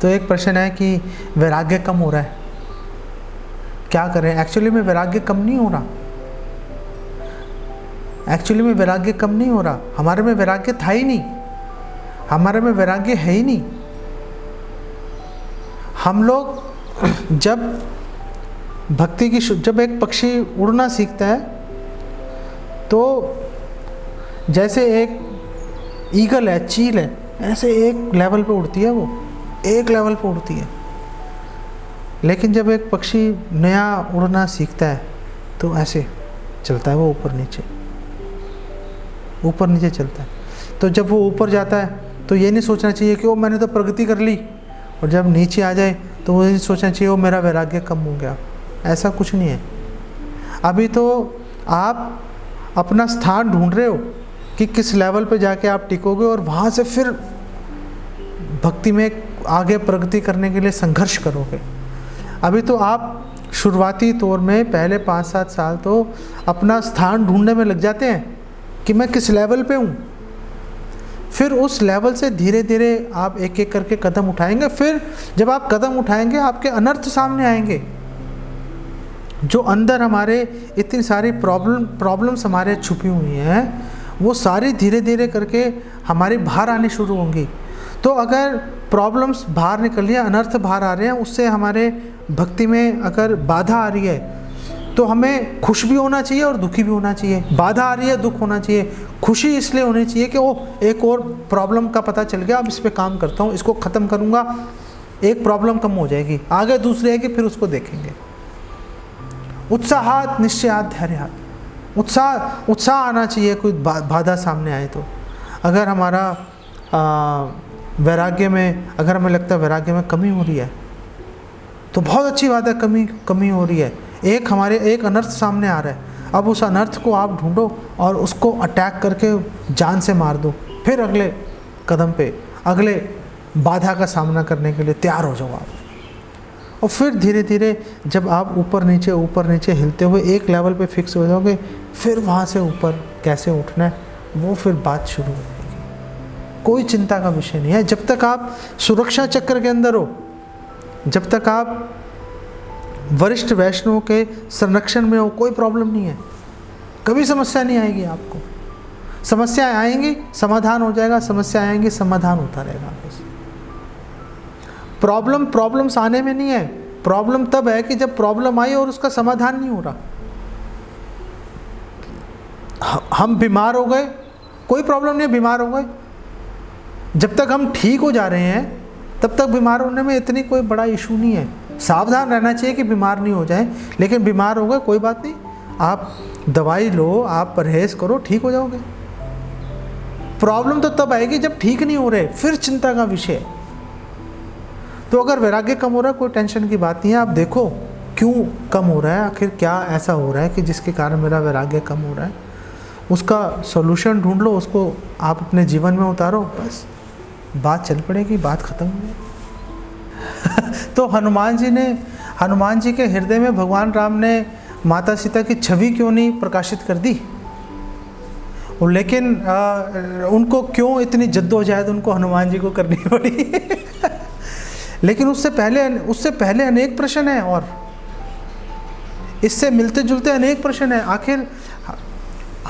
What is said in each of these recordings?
तो एक प्रश्न है कि वैराग्य कम हो रहा है, क्या करें? एक्चुअली में वैराग्य कम नहीं हो रहा, एक्चुअली में वैराग्य कम नहीं हो रहा, हमारे में वैराग्य था ही नहीं, हमारे में वैराग्य है ही नहीं। हम लोग जब भक्ति की, जब एक पक्षी उड़ना सीखता है तो जैसे एक ईगल है, चील है, ऐसे एक लेवल पे उड़ती है, वो एक लेवल पे उड़ती है। लेकिन जब एक पक्षी नया उड़ना सीखता है तो ऐसे चलता है, वो ऊपर नीचे ऊपर नीचे चलता है। तो जब वो ऊपर जाता है तो ये नहीं सोचना चाहिए कि वो मैंने तो प्रगति कर ली, और जब नीचे आ जाए तो वो नहीं सोचना चाहिए वो मेरा वैराग्य कम हो गया। ऐसा कुछ नहीं है। अभी तो आप अपना स्थान ढूंढ रहे हो कि किस लेवल पे जाके आप टिकोगे, और वहाँ से फिर भक्ति में आगे प्रगति करने के लिए संघर्ष करोगे। अभी तो आप शुरुआती तौर में पहले 5-7 साल तो अपना स्थान ढूंढने में लग जाते हैं कि मैं किस लेवल पे हूँ। फिर उस लेवल से धीरे धीरे आप एक एक करके कदम उठाएंगे। फिर जब आप कदम उठाएंगे आपके अनर्थ सामने आएंगे। जो अंदर हमारे इतनी सारी प्रॉब्लम्स हमारे छुपी हुई हैं, वो सारी धीरे धीरे करके हमारी बाहर आनी शुरू होंगी। तो अगर प्रॉब्लम्स बाहर निकल रही है, अनर्थ बाहर आ रहे हैं, उससे हमारे भक्ति में अगर बाधा आ रही है तो हमें खुश भी होना चाहिए और दुखी भी होना चाहिए। बाधा आ रही है, दुख होना चाहिए। खुशी इसलिए होनी चाहिए कि ओह, एक और प्रॉब्लम का पता चल गया, अब इस पे काम करता हूँ, इसको ख़त्म करूँगा, एक प्रॉब्लम कम हो जाएगी, आगे दूसरी आएगी, फिर उसको देखेंगे। उत्साहात निश्चयात धैर्यात, उत्साह आना चाहिए कोई बाधा सामने आए तो। अगर हमारा वैराग्य में, अगर हमें लगता है वैराग्य में कमी हो रही है तो बहुत अच्छी बात है, कमी हो रही है। एक अनर्थ सामने आ रहा है, अब उस अनर्थ को आप ढूंढो और उसको अटैक करके जान से मार दो। फिर अगले कदम पे, अगले बाधा का सामना करने के लिए तैयार हो जाओ आप। और फिर धीरे धीरे जब आप ऊपर नीचे हिलते हुए एक लेवल पे फिक्स हो जाओगे, फिर वहाँ से ऊपर कैसे उठना है वो फिर बात शुरू हो जाएगी। कोई चिंता का विषय नहीं है। जब तक आप सुरक्षा चक्र के अंदर हो, जब तक आप वरिष्ठ वैष्णव के संरक्षण में हो, कोई प्रॉब्लम नहीं है, कभी समस्या नहीं आएगी आपको। समस्याएं आएंगी, समाधान हो जाएगा, समस्या आएंगी, समाधान होता रहेगा। बस प्रॉब्लम्स आने में नहीं है, प्रॉब्लम तब है कि जब प्रॉब्लम आई और उसका समाधान नहीं हो रहा। हम बीमार हो गए, कोई प्रॉब्लम नहीं, बीमार हो गए, जब तक हम ठीक हो जा रहे हैं तब तक बीमार होने में इतनी कोई बड़ा इशू नहीं है। सावधान रहना चाहिए कि बीमार नहीं हो जाए, लेकिन बीमार हो गए कोई बात नहीं, आप दवाई लो, आप परहेज करो, ठीक हो जाओगे। प्रॉब्लम तो तब आएगी जब ठीक नहीं हो रहे, फिर चिंता का विषय। तो अगर वैराग्य कम हो रहा है, कोई टेंशन की बात नहीं है। आप देखो क्यों कम हो रहा है, आखिर क्या ऐसा हो रहा है कि जिसके कारण मेरा वैराग्य कम हो रहा है, उसका सॉल्यूशन ढूंढ लो, उसको आप अपने जीवन में उतारो, बस बात चल पड़ेगी, बात खत्म हो गई। तो हनुमान जी के हृदय में भगवान राम ने माता सीता की छवि क्यों नहीं प्रकाशित कर दी, लेकिन उनको क्यों इतनी जद्दोजहद उनको हनुमान जी को करनी पड़ी। लेकिन उससे पहले अनेक प्रश्न हैं, और इससे मिलते जुलते अनेक प्रश्न हैं। आखिर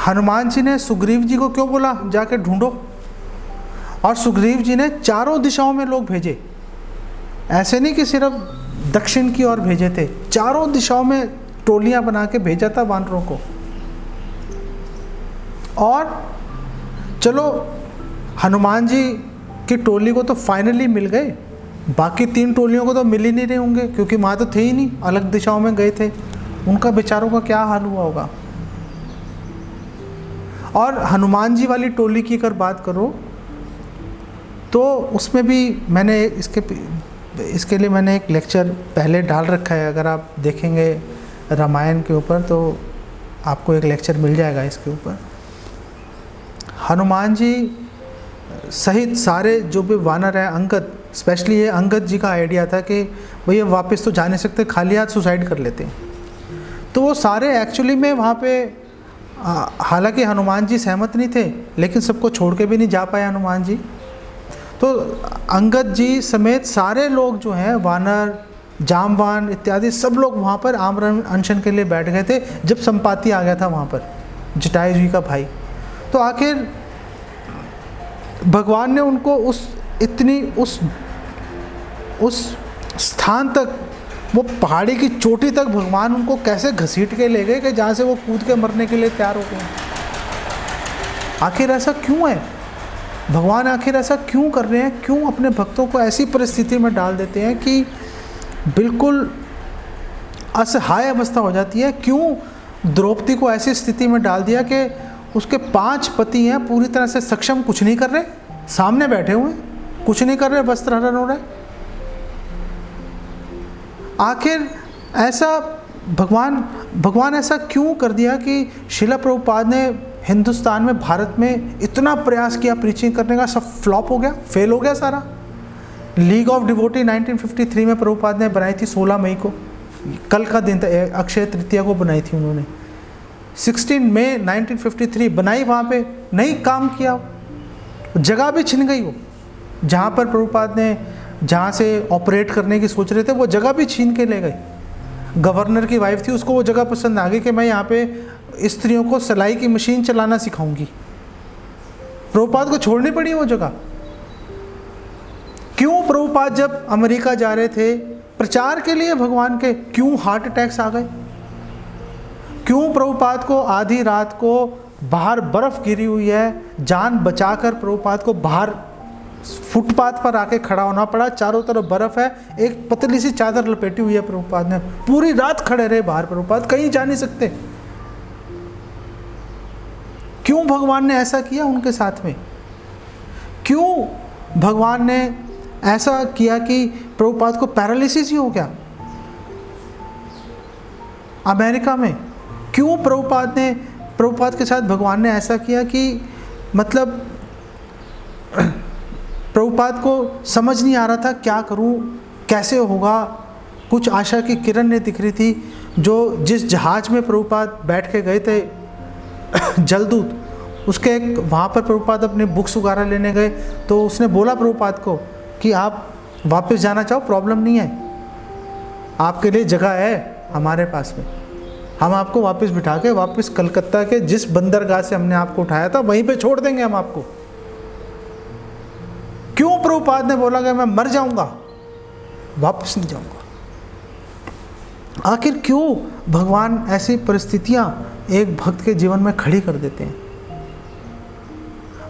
हनुमान जी ने सुग्रीव जी को क्यों बोला जाके ढूंढो, और सुग्रीव जी ने चारों दिशाओं में लोग भेजे। ऐसे नहीं कि सिर्फ दक्षिण की ओर भेजे थे, चारों दिशाओं में टोलियां बना के भेजा था वानरों को। और चलो हनुमान जी की टोली को तो फाइनली मिल गए, बाकी 3 टोलियों को तो मिल ही नहीं रहे होंगे, क्योंकि वहाँ तो थे ही नहीं, अलग दिशाओं में गए थे। उनका बेचारों का क्या हाल हुआ होगा। और हनुमान जी वाली टोली की अगर बात करो तो उसमें भी मैंने इसके लिए मैंने एक लेक्चर पहले डाल रखा है। अगर आप देखेंगे रामायण के ऊपर तो आपको एक लेक्चर मिल जाएगा इसके ऊपर। हनुमान जी सहित सारे जो भी वानर हैं, अंगद, स्पेशली ये अंगद जी का आइडिया था कि भैया वापस तो जा नहीं सकते, खाली हाथ सुसाइड कर लेते हैं। तो वो सारे एक्चुअली में वहाँ पे, हालांकि हनुमान जी सहमत नहीं थे, लेकिन सबको छोड़ के भी नहीं जा पाए हनुमान जी। तो अंगद जी समेत सारे लोग जो हैं, वानर, जामवान इत्यादि सब लोग वहाँ पर आमरण अनशन के लिए बैठ गए थे जब संपाति आ गया था वहाँ पर, जटायु जी का भाई। तो आखिर भगवान ने उनको उस स्थान तक, वो पहाड़ी की चोटी तक भगवान उनको कैसे घसीट के ले गए कि जहाँ से वो कूद के मरने के लिए तैयार हो गए। आखिर ऐसा क्यों है? भगवान आखिर ऐसा क्यों कर रहे हैं? क्यों अपने भक्तों को ऐसी परिस्थिति में डाल देते हैं कि बिल्कुल असहाय अवस्था हो जाती है? क्यों द्रौपदी को ऐसी स्थिति में डाल दिया कि उसके 5 पति हैं, पूरी तरह से सक्षम, कुछ नहीं कर रहे, सामने बैठे हुए, कुछ नहीं कर रहे, वस्त्रहरण हो रहा है। आखिर ऐसा भगवान ऐसा क्यों कर दिया कि श्रील प्रभुपाद ने हिंदुस्तान में, भारत में इतना प्रयास किया प्रीचिंग करने का, सब फ्लॉप हो गया, फेल हो गया सारा। लीग ऑफ डिवोटी 1953 में प्रभुपाद ने बनाई थी, 16 मई को, कल का दिन था, अक्षय तृतीया को बनाई थी उन्होंने। 16 मई 1953 बनाई, वहाँ पे नहीं काम किया, जगह भी छिन गई। वो जहाँ पर प्रभुपाद ने, जहाँ से ऑपरेट करने की सोच रहे थे, वो जगह भी छीन के ले गए। गवर्नर की वाइफ थी, उसको वो जगह पसंद आ गई कि मैं यहाँ पे स्त्रियों को सिलाई की मशीन चलाना सिखाऊंगी। प्रभुपाद को छोड़नी पड़ी वो जगह। क्यों प्रभुपाद जब अमेरिका जा रहे थे प्रचार के लिए भगवान के, क्यों हार्ट अटैक्स आ गए? क्यों प्रभुपाद को आधी रात को बाहर बर्फ गिरी हुई है, जान बचाकर प्रभुपाद को बाहर फुटपाथ पर आके खड़ा होना पड़ा, चारों तरफ बर्फ है, एक पतली सी चादर लपेटी हुई है प्रभुपाद ने, पूरी रात खड़े रहे बाहर प्रभुपाद, कहीं जा नहीं सकते। क्यों भगवान ने ऐसा किया उनके साथ में? क्यों भगवान ने ऐसा किया कि प्रभुपाद को पैरालिसिस ही हो गया अमेरिका में? क्यों प्रभुपाद के साथ भगवान ने ऐसा किया कि मतलब प्रभुपाद को समझ नहीं आ रहा था क्या करूं, कैसे होगा। कुछ आशा की किरण नहीं दिख रही थी। जो जिस जहाज में प्रभुपाद बैठ के गए थे जलदूत, उसके एक वहाँ पर प्रभुपाद अपने बुक्स वगैरह लेने गए, तो उसने बोला प्रभुपाद को कि आप वापस जाना चाहो, प्रॉब्लम नहीं है, आपके लिए जगह है हमारे पास में, हम आपको वापस बिठा के वापस कलकत्ता के जिस बंदरगाह से हमने आपको उठाया था वहीं पे छोड़ देंगे हम आपको। क्यों प्रभुपाद ने बोला कि मैं मर जाऊंगा, वापस नहीं जाऊंगा? आखिर क्यों भगवान ऐसी परिस्थितियां एक भक्त के जीवन में खड़ी कर देते हैं?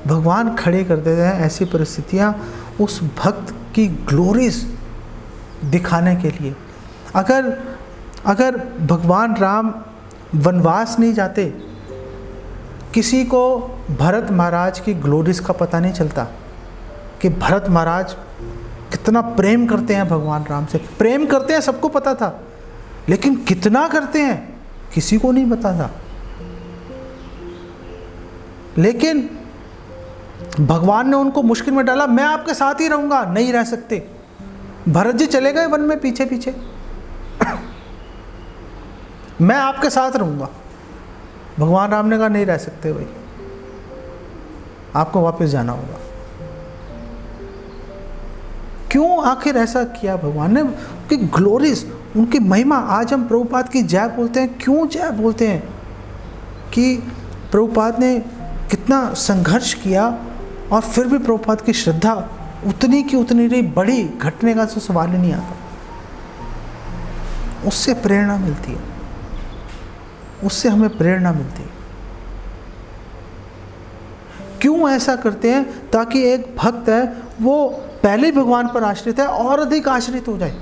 भगवान खड़ी कर देते हैं ऐसी परिस्थितियां उस भक्त की ग्लोरीज दिखाने के लिए। अगर भगवान राम वनवास नहीं जाते, किसी को भरत महाराज की ग्लोरीज का पता नहीं चलता कि भरत महाराज कितना प्रेम करते हैं भगवान राम से। प्रेम करते हैं सबको पता था, लेकिन कितना करते हैं किसी को नहीं पता था। लेकिन भगवान ने उनको मुश्किल में डाला, मैं आपके साथ ही रहूंगा। नहीं रह सकते, भरत जी चले गए वन में पीछे पीछे मैं आपके साथ रहूंगा। भगवान राम ने कहा नहीं रह सकते भाई, आपको वापस जाना होगा। क्यों आखिर ऐसा किया भगवान ने? उनकी ग्लोरीज, उनकी महिमा। आज हम प्रभुपाद की जय बोलते हैं, क्यों जय बोलते हैं? कि प्रभुपाद ने कितना संघर्ष किया और फिर भी प्रभुपाद की श्रद्धा उतनी की उतनी रही, बड़ी, घटने का तो सवाल ही नहीं आता। उससे प्रेरणा मिलती है, उससे हमें प्रेरणा मिलती है। क्यों ऐसा करते हैं? ताकि एक भक्त है वो पहले भगवान पर आश्रित है और अधिक आश्रित हो जाए,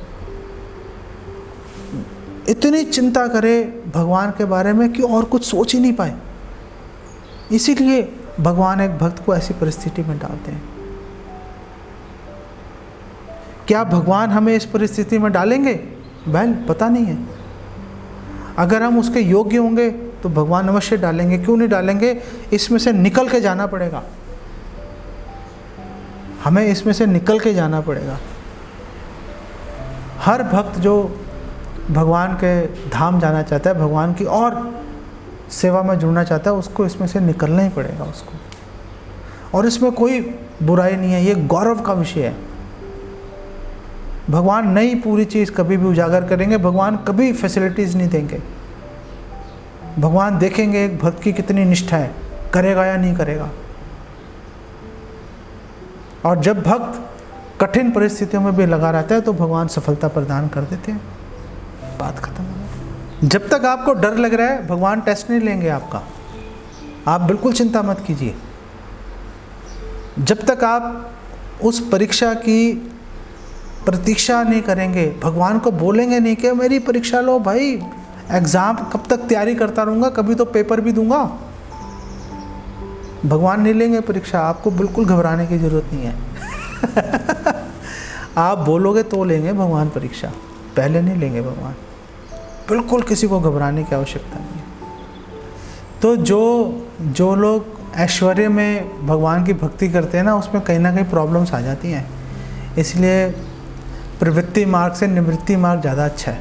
इतनी चिंता करे भगवान के बारे में कि और कुछ सोच ही नहीं पाए। इसीलिए भगवान एक भक्त को ऐसी परिस्थिति में डालते हैं। क्या भगवान हमें इस परिस्थिति में डालेंगे? पता नहीं है। अगर हम उसके योग्य होंगे तो भगवान अवश्य डालेंगे। क्यों नहीं डालेंगे? इसमें से निकल के जाना पड़ेगा, हमें इसमें से निकल के जाना पड़ेगा। हर भक्त जो भगवान के धाम जाना चाहता है, भगवान की और सेवा में जुड़ना चाहता है, उसको इसमें से निकलना ही पड़ेगा उसको। और इसमें कोई बुराई नहीं है, ये गौरव का विषय है। भगवान नहीं पूरी चीज़ कभी भी उजागर करेंगे, भगवान कभी फैसिलिटीज़ नहीं देंगे। भगवान देखेंगे एक भक्त की कितनी निष्ठा है, करेगा या नहीं करेगा। और जब भक्त कठिन परिस्थितियों में भी लगा रहता है तो भगवान सफलता प्रदान कर देते हैं। बात खत्म हो गई। जब तक आपको डर लग रहा है भगवान टेस्ट नहीं लेंगे आपका, आप बिल्कुल चिंता मत कीजिए। जब तक आप उस परीक्षा की प्रतीक्षा नहीं करेंगे, भगवान को बोलेंगे नहीं कि मेरी परीक्षा लो भाई, एग्ज़ाम कब तक तैयारी करता रहूँगा, कभी तो पेपर भी दूंगा। भगवान नहीं लेंगे परीक्षा, आपको बिल्कुल घबराने की ज़रूरत नहीं है। आप बोलोगे तो लेंगे भगवान परीक्षा, पहले नहीं लेंगे भगवान। बिल्कुल किसी को घबराने की आवश्यकता नहीं है। तो जो लोग ऐश्वर्य में भगवान की भक्ति करते हैं ना, उसमें कहीं ना कहीं प्रॉब्लम्स आ जाती हैं। इसलिए प्रवृत्ति मार्ग से निवृत्ति मार्ग ज़्यादा अच्छा है।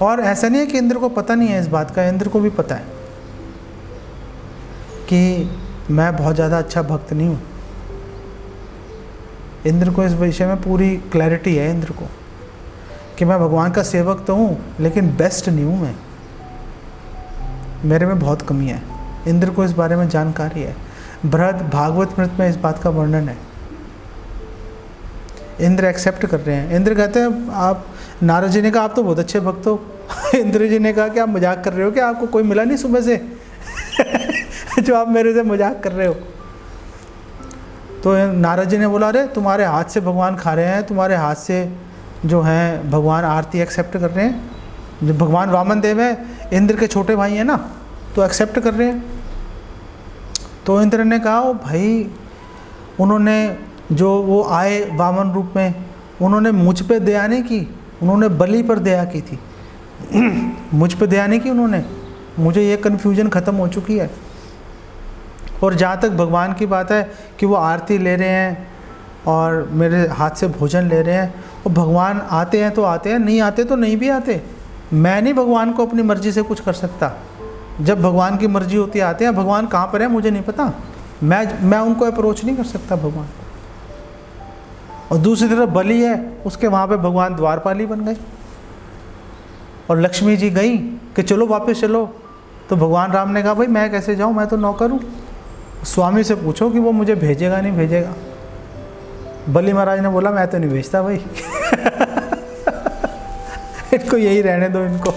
और ऐसा नहीं है कि इंद्र को पता नहीं है इस बात का, इंद्र को भी पता है कि मैं बहुत ज़्यादा अच्छा भक्त नहीं हूँ। इंद्र को इस विषय में पूरी क्लैरिटी है इंद्र को कि मैं भगवान का सेवक तो हूँ लेकिन बेस्ट नहीं हूँ, मैं, मेरे में बहुत कमी है। इंद्र को इस बारे में जानकारी है। बृहद भागवत मृत में इस बात का वर्णन है। इंद्र एक्सेप्ट कर रहे हैं। इंद्र कहते हैं, आप, नारद जी ने कहा आप तो बहुत अच्छे भक्त हो। इंद्र जी ने कहा कि आप मजाक कर रहे हो, कि आपको कोई मिला नहीं सुबह से जो आप मेरे से मजाक कर रहे हो। तो नारद जी ने बोला, अरे तुम्हारे हाथ से भगवान खा रहे हैं, तुम्हारे हाथ से जो हैं भगवान आरती एक्सेप्ट कर रहे हैं। जब भगवान वामन देव है, इंद्र के छोटे भाई हैं ना, तो एक्सेप्ट कर रहे हैं। तो इंद्र ने कहा, ओ भाई, उन्होंने जो वो आए वामन रूप में, उन्होंने मुझ पे दया नहीं की, उन्होंने बलि पर दया की थी। मुझ पे दया नहीं की उन्होंने। मुझे ये कन्फ्यूजन ख़त्म हो चुकी है। और जहाँ तक भगवान की बात है कि वो आरती ले रहे हैं और मेरे हाथ से भोजन ले रहे हैं, और भगवान आते हैं तो आते हैं, नहीं आते तो नहीं भी आते। मैं नहीं भगवान को अपनी मर्ज़ी से कुछ कर सकता। जब भगवान की मर्ज़ी होती है आते हैं। भगवान कहाँ पर है मुझे नहीं पता, मैं उनको अप्रोच नहीं कर सकता भगवान। और दूसरी तरफ बलि है, उसके वहाँ पे भगवान द्वारपाली बन गए। और लक्ष्मी जी गई कि चलो वापस चलो, तो भगवान राम ने कहा, भाई मैं कैसे जाऊँ, मैं तो नौकर हूँ, स्वामी से पूछो कि वो मुझे भेजेगा नहीं भेजेगा। बलि महाराज ने बोला, मैं तो नहीं भेजता भाई। इनको यही रहने दो इनको।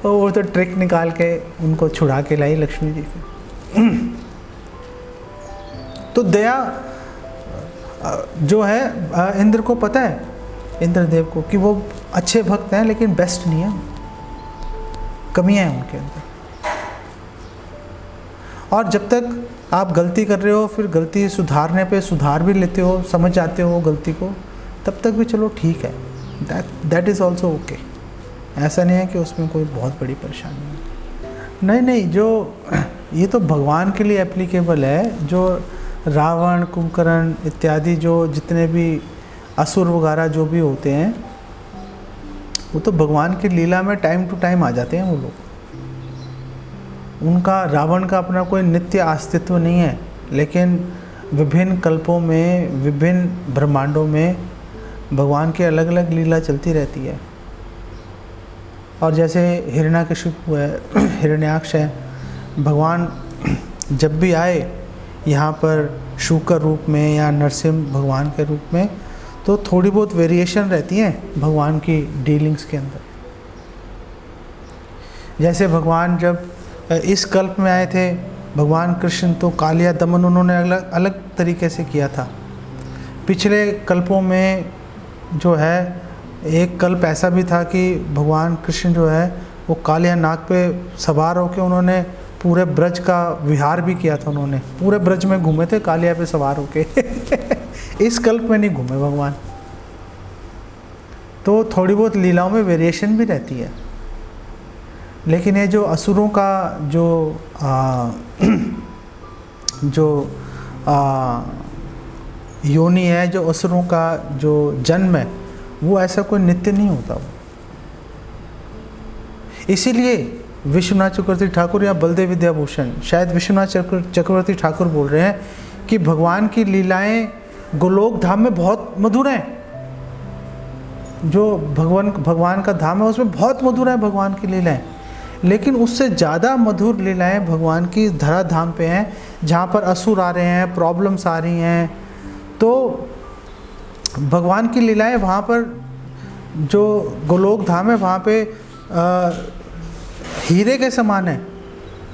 तो वो तो ट्रिक निकाल के उनको छुड़ा के लाई लक्ष्मी जी से। तो दया जो है, इंद्र को पता है, इंद्रदेव को, कि वो अच्छे भक्त हैं लेकिन बेस्ट नहीं है, कमियां हैं उनके अंदर। और जब तक आप गलती कर रहे हो, फिर गलती सुधारने पे सुधार भी लेते हो, समझ जाते हो गलती को, तब तक भी चलो ठीक है, दैट इज़ ऑल्सो ओके। ऐसा नहीं है कि उसमें कोई बहुत बड़ी परेशानी है। नहीं, जो ये तो भगवान के लिए एप्लीकेबल है। जो रावण, कुंभकर्ण इत्यादि जो जितने भी असुर वगैरह जो भी होते हैं, वो तो भगवान की लीला में टाइम टू टाइम आ जाते हैं वो लोग। उनका, रावण का अपना कोई नित्य अस्तित्व नहीं है, लेकिन विभिन्न कल्पों में, विभिन्न ब्रह्मांडों में भगवान की अलग अलग लीला चलती रहती है। और जैसे हिरण्याकशिपु है, हिरण्याक्ष है, भगवान जब भी आए यहाँ पर शूकर रूप में या नरसिंह भगवान के रूप में, तो थोड़ी बहुत वेरिएशन रहती हैं भगवान की डीलिंग्स के अंदर। जैसे भगवान जब इस कल्प में आए थे, भगवान कृष्ण, तो कालिया दमन उन्होंने अलग अलग तरीके से किया था। पिछले कल्पों में जो है, एक कल्प ऐसा भी था कि भगवान कृष्ण जो है वो कालिया नाग पे सवार होकर उन्होंने पूरे ब्रज का विहार भी किया था। उन्होंने पूरे ब्रज में घूमे थे कालिया पे सवार होके। इस कल्प में नहीं घूमे भगवान। तो थोड़ी बहुत लीलाओं में वेरिएशन भी रहती है। लेकिन ये जो असुरों का योनि है, जो असुरों का जो जन्म है, वो ऐसा कोई नित्य नहीं होता। वो इसीलिए विश्वनाथ चक्रवर्ती ठाकुर या बलदेव विद्याभूषण, शायद विश्वनाथ चक्रवर्ती ठाकुर बोल रहे हैं कि भगवान की लीलाएं गोलोक धाम में बहुत मधुर हैं। जो भगवान का धाम है उसमें बहुत मधुर है भगवान की लीलाएं, लेकिन उससे ज़्यादा मधुर लीलाएं भगवान की धरा धाम पे हैं, जहाँ पर असुर आ रहे हैं, प्रॉब्लम्स आ रही हैं। तो भगवान की लीलाएं वहाँ पर, जो गोलोक धाम है वहाँ पे हीरे के समान है,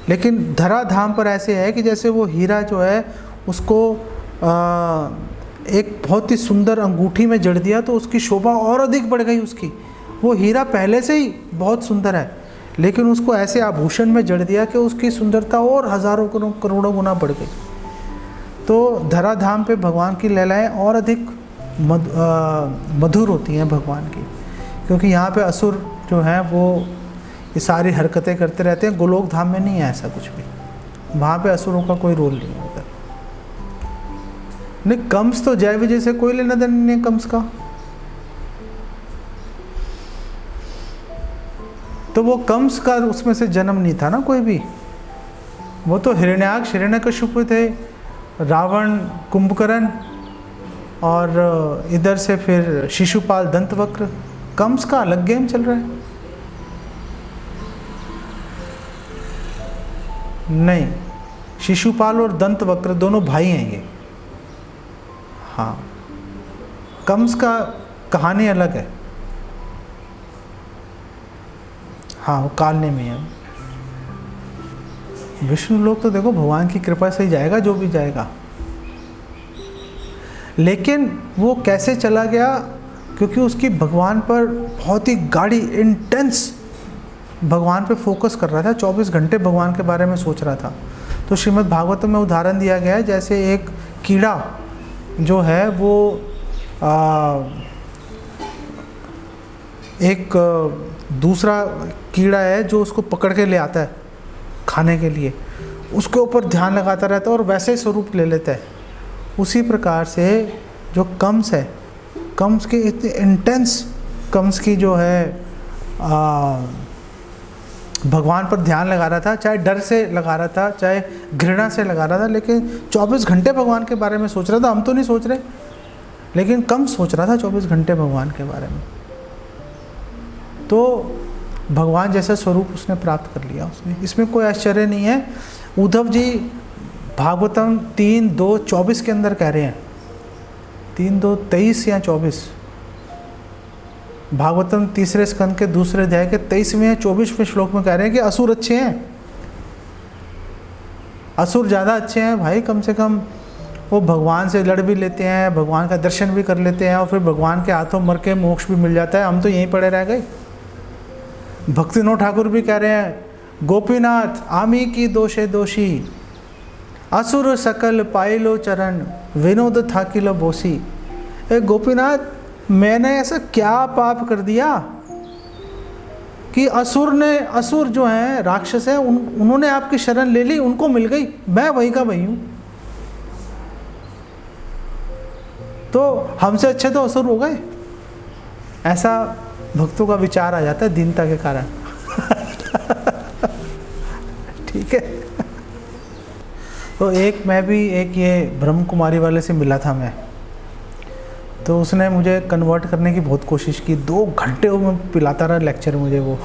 लेकिन धरा धाम पर ऐसे है कि जैसे वो हीरा जो है उसको एक बहुत ही सुंदर अंगूठी में जड़ दिया तो उसकी शोभा और अधिक बढ़ गई उसकी। वो हीरा पहले से ही बहुत सुंदर है, लेकिन उसको ऐसे आभूषण में जड़ दिया कि उसकी सुंदरता और हज़ारों करोड़ों गुना बढ़ गई। तो धरा धाम पे भगवान की लीलाएं और अधिक मधुर होती हैं भगवान की, क्योंकि यहाँ पे असुर जो हैं वो ये सारी हरकतें करते रहते हैं। गोलोक धाम में नहीं है ऐसा कुछ भी, वहाँ पे असुरों का कोई रोल नहीं होता। नहीं, कंस तो जय विजय से कोई लेना देना नहीं है कंस का। तो वो कंस का उसमें से जन्म नहीं था ना कोई भी, वो तो हिरण्याक्ष हिरण्यकशिपु थे, रावण कुंभकर्ण, और इधर से फिर शिशुपाल दंतवक्र। कंस का अलग गेम चल रहा है। नहीं, शिशुपाल और दंतवक्र दोनों भाई हैं ये। हाँ, कंस का कहानी अलग है। हाँ, वो कालने में है। विष्णु लोग तो देखो भगवान की कृपा से ही जाएगा जो भी जाएगा, लेकिन वो कैसे चला गया, क्योंकि उसकी भगवान पर बहुत ही गाढ़ी इंटेंस भगवान पे फोकस कर रहा था, 24 घंटे भगवान के बारे में सोच रहा था। तो श्रीमद् भागवत में उदाहरण दिया गया है, जैसे एक कीड़ा जो है वो एक दूसरा कीड़ा है जो उसको पकड़ के ले आता है खाने के लिए, उसके ऊपर ध्यान लगाता रहता है और वैसे ही स्वरूप ले लेता है। उसी प्रकार से जो कंस है, कंस के इतने इंटेंस, कंस की जो है भगवान पर ध्यान लगा रहा था, चाहे डर से लगा रहा था, चाहे घृणा से लगा रहा था, लेकिन 24 घंटे भगवान के बारे में सोच रहा था। हम तो नहीं सोच रहे, लेकिन कम सोच रहा था 24 घंटे भगवान के बारे में। तो भगवान जैसा स्वरूप उसने प्राप्त कर लिया उसने, इसमें कोई आश्चर्य नहीं है। उद्धव जी भागवतम 3:2:24 के अंदर कह रहे हैं, 3:2:23 या 24, भागवतम 3 स्कंद के 2 अध्याय के 23वें या 24वें श्लोक में कह रहे हैं कि असुर अच्छे हैं, असुर ज़्यादा अच्छे हैं भाई। कम से कम वो भगवान से लड़ भी लेते हैं, भगवान का दर्शन भी कर लेते हैं, और फिर भगवान के हाथों मर के मोक्ष भी मिल जाता है। हम तो यहीं पड़े रह गए। भक्तिनोद ठाकुर भी कह रहे हैं, गोपीनाथ आमी की दोषे दोषी, असुर सकल पाइलो चरण, विनोद थाकिलो बोसी। ए गोपीनाथ, मैंने ऐसा क्या पाप कर दिया कि असुर जो हैं, राक्षस हैं, उन्होंने आपकी शरण ले ली, उनको मिल गई, मैं वही का वही हूँ। तो हमसे अच्छे तो असुर हो गए, ऐसा भक्तों का विचार आ जाता है दीनता के कारण। ठीक है। तो मैं भी ये ब्रह्म कुमारी वाले से मिला था मैं, तो उसने मुझे कन्वर्ट करने की बहुत कोशिश की। 2 घंटे वो मैं पिलाता रहा लेक्चर मुझे वो।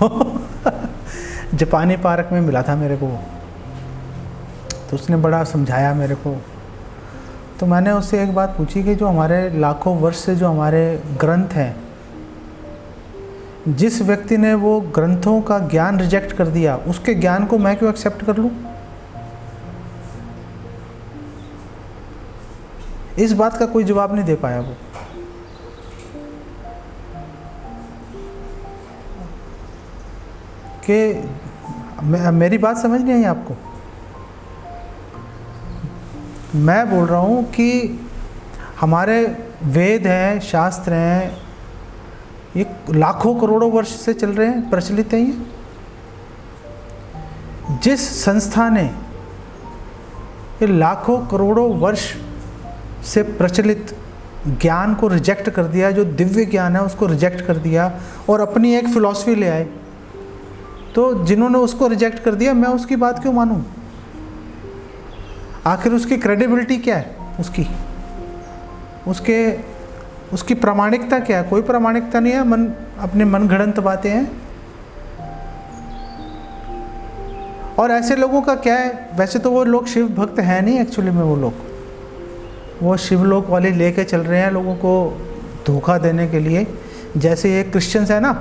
जापानी पार्क में मिला था मेरे को, तो उसने बड़ा समझाया मेरे को। तो मैंने उससे एक बात पूछी कि जो हमारे लाखों वर्ष से जो हमारे ग्रंथ हैं, जिस व्यक्ति ने वो ग्रंथों का ज्ञान रिजेक्ट कर दिया, उसके ज्ञान को मैं क्यों एक्सेप्ट कर लूँ? इस बात का कोई जवाब नहीं दे पाया वो। कि मेरी बात समझ नहीं आई आपको? मैं बोल रहा हूँ कि हमारे वेद हैं, शास्त्र हैं, ये लाखों करोड़ों वर्ष से चल रहे हैं, प्रचलित हैं। ये जिस संस्था ने ये लाखों करोड़ों वर्ष से प्रचलित ज्ञान को रिजेक्ट कर दिया, जो दिव्य ज्ञान है उसको रिजेक्ट कर दिया और अपनी एक फिलॉसफी ले आए, तो जिन्होंने उसको रिजेक्ट कर दिया, मैं उसकी बात क्यों मानूं? आखिर उसकी क्रेडिबिलिटी क्या है? उसकी प्रामाणिकता क्या है? कोई प्रामाणिकता नहीं है, अपने मन गढ़ंत बातें हैं। और ऐसे लोगों का क्या है, वैसे तो वो लोग शिव भक्त हैं नहीं एक्चुअली में, वो शिवलोक वाले लेके चल रहे हैं लोगों को धोखा देने के लिए। जैसे ये क्रिश्चियंस है ना,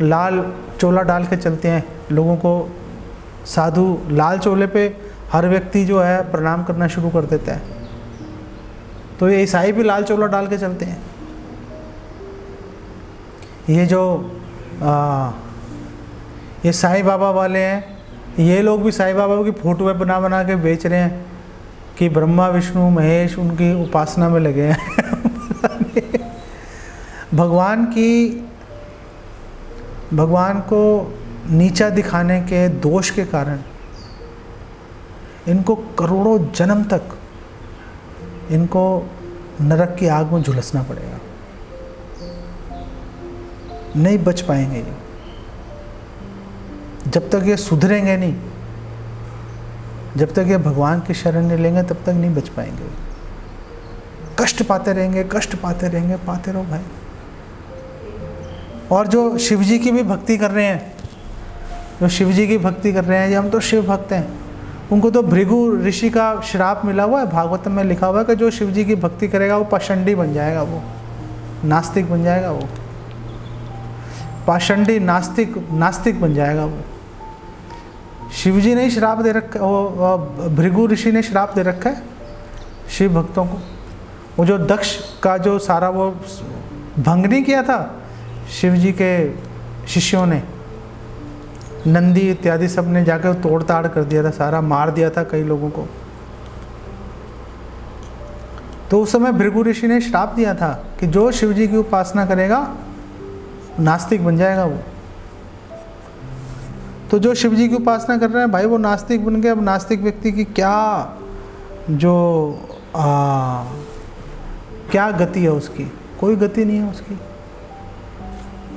लाल चोला डाल के चलते हैं लोगों को, साधु लाल चोले पे हर व्यक्ति जो है प्रणाम करना शुरू कर देता है। तो ये ईसाई भी लाल चोला डाल के चलते हैं। ये जो ये साईं बाबा वाले हैं, ये लोग भी साईं बाबा की फोटो बना बना के बेच रहे हैं कि ब्रह्मा विष्णु महेश उनकी उपासना में लगे हैं। भगवान को नीचा दिखाने के दोष के कारण इनको करोड़ों जन्म तक इनको नरक की आग में झुलसना पड़ेगा, नहीं बच पाएंगे ये। जब तक ये सुधरेंगे नहीं, जब तक ये भगवान की शरण नहीं लेंगे, तब तक नहीं बच पाएंगे। कष्ट पाते रहेंगे, पाते रहो भाई। और जो शिव जी की भी भक्ति कर रहे हैं, ये हम तो शिव भक्त हैं, उनको तो भृगु ऋषि का श्राप मिला हुआ है। भागवत में लिखा हुआ है कि जो शिव जी की भक्ति करेगा वो पाषंडी बन जाएगा, वो नास्तिक बन जाएगा, वो पाषंडी नास्तिक बन जाएगा वो। शिव जी ने श्राप दे रखा, भृगु ऋषि ने श्राप दे रखा है शिव भक्तों को। वो जो दक्ष का जो सारा वो भंग नहीं किया था शिव जी के शिष्यों ने, नंदी इत्यादि सब ने जाकर तोड़ ताड़ कर दिया था, सारा मार दिया था कई लोगों को। तो उस समय भृगु ऋषि ने श्राप दिया था कि जो शिव जी की उपासना करेगा नास्तिक बन जाएगा वो। तो जो शिव जी की उपासना कर रहे हैं भाई, वो नास्तिक बन गए। अब नास्तिक व्यक्ति की क्या गति है उसकी? कोई गति नहीं है उसकी।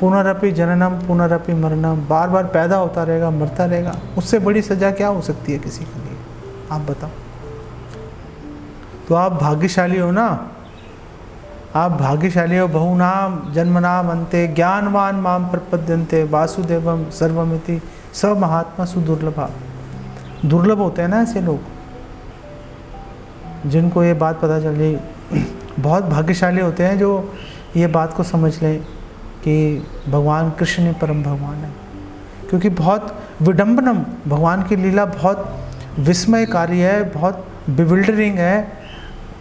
पुनरपि जननम पुनरपि मरणम, बार बार पैदा होता रहेगा, मरता रहेगा। उससे बड़ी सजा क्या हो सकती है किसी के लिए? आप बताओ। तो आप भाग्यशाली हो ना, आप भाग्यशाली हो। बहुनाम जन्मनाम अन्ते ज्ञानवान माम प्रपद्यन्ते वासुदेवम सर्वमिति स महात्मा सुदुर्लभा। दुर्लभ होते हैं ना ऐसे लोग, जिनको ये बात पता चली। बहुत भाग्यशाली होते हैं जो ये बात को समझ लें कि भगवान कृष्ण ही परम भगवान है। क्योंकि बहुत विडंबनम, भगवान की लीला बहुत विस्मयकारी है, बहुत बिविल्डरिंग है,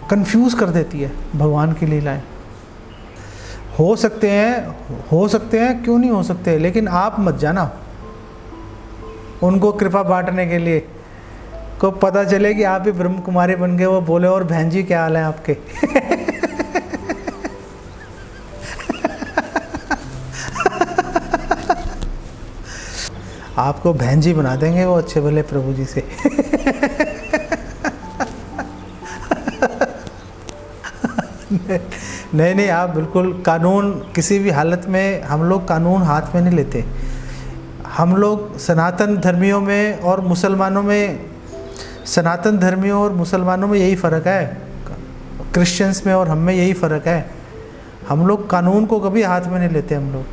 कंफ्यूज कर देती है भगवान की लीलाएं। हो सकते हैं, क्यों नहीं हो सकते, लेकिन आप मत जाना उनको कृपा बांटने के लिए। को पता चले कि आप भी ब्रह्म कुमारी बन गए, वो बोले और बहन जी क्या हाल है आपके? आपको बहन जी बना देंगे वो अच्छे भले प्रभु जी से। नहीं, आप बिल्कुल कानून, किसी भी हालत में हम लोग कानून हाथ में नहीं लेते। हम लोग सनातन धर्मियों में और मुसलमानों में यही फ़र्क है, क्रिश्चियंस में और हम में यही फ़र्क है। हम लोग कानून को कभी हाथ में नहीं लेते हम लोग।